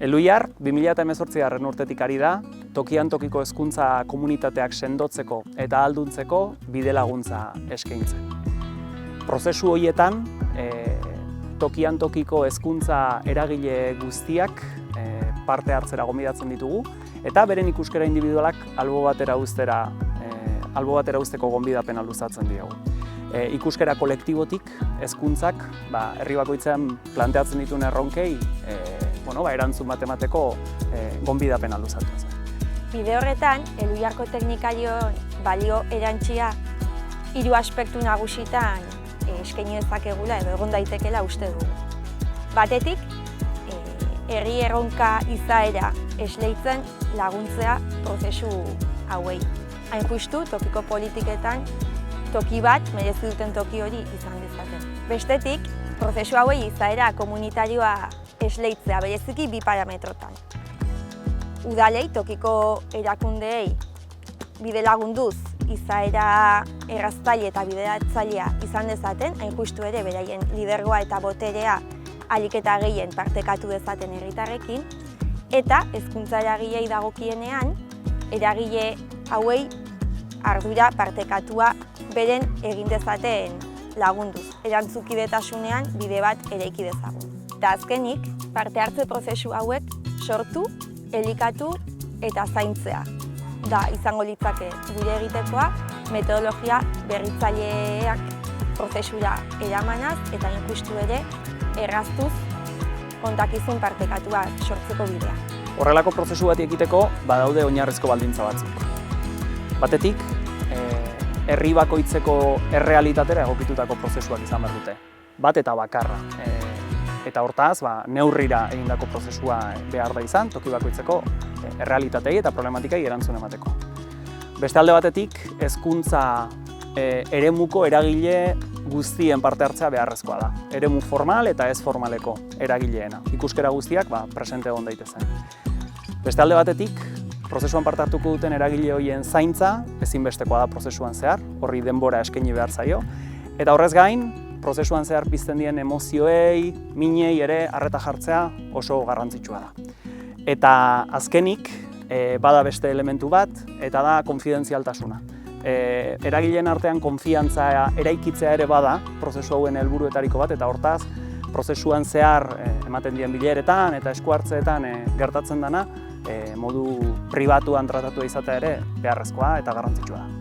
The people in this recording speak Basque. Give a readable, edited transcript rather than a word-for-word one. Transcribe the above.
Eluiar, 2018 urtetik ari da, tokian tokiko hezkuntza komunitateak sendotzeko eta ahalduntzeko bidelaguntza eskaintzen. Prozesu horietan, tokian tokiko hezkuntza eragile guztiak parte hartzera gonbidatzen ditugu, eta beren ikuskera individualak albo batera uzteko gonbidapena luzatzen diogu. Ikuskera kolektibotik, hezkuntzak, herri bakoitzean planteatzen dituen erronkei erantzun bat emateko gonbidapena luzatu zen. Bide horretan, Eluiarko teknikarioen balio erantsia 3 aspektu nagusitan eskaini dezakegula edo egon daitekeela uste dugu. Batetik, herri erronka izaera esleitzen laguntzea prozesu hauei. Hain justu, tokiko politiketan toki bat merezi duten toki hori izan dezaten. Bestetik, prozesu hauei izaera komunitarioa esleitzea bereziki 2 parametrotan. Udalei, tokiko erakundeei bide lagunduz izaera erraztaile eta bideratzailea izan dezaten, hain justu ere beraien lidergoa eta boterea ahalik eta gehien partekatu dezaten herritarrekin, eta hezkuntza eragilei dagokienean, eragile hauei ardura partekatua beren egin dezaten lagunduz, erantzukidetasunean bide bat eraiki dezagun. Eta azkenik, parte hartze prozesu hauek sortu, elikatu eta zaintzea. Da, izango litzake gure egitekoa, metodologia berritzaileak prozesura eramanaz eta injustu ere erraztuz kontakizun partekatua sortzeko bidea. Horrelako prozesu bat egiteko badaude oinarrizko baldintza batzuk. Batetik, herri bakoitzeko errealitatera egokitutako prozesuak izan behar dute. Bat eta bakarra. Eta hortaz, neurrira egindako prozesua behar da izan, toki bakoitzeko errealitatei eta problematikei erantzun emateko. Beste alde batetik, hezkuntza eremuko eragile guztien parte hartzea beharrezkoa da. Eremu formal eta ez formaleko eragileena. Ikuskera guztiak presente egon daitezen. Beste alde batetik, prozesuan parte hartuko duten eragile horien zaintza ezinbestekoa da prozesuan zehar, horri denbora eskaini behar zaio, eta horrez gain, prozesuan zehar pizten dien emozioei, minei ere arreta jartzea oso garrantzitsua da. Eta azkenik, bada beste elementu bat, eta da konfidentzialtasuna. Eragileen artean konfiantza eraikitzea ere bada, prozesu hauen helburuetariko bat, eta hortaz, prozesuan zehar ematen dien bileretan eta esku hartzeetan gertatzen dena, modu pribatuan tratatua izatea ere beharrezkoa eta garrantzitsua da.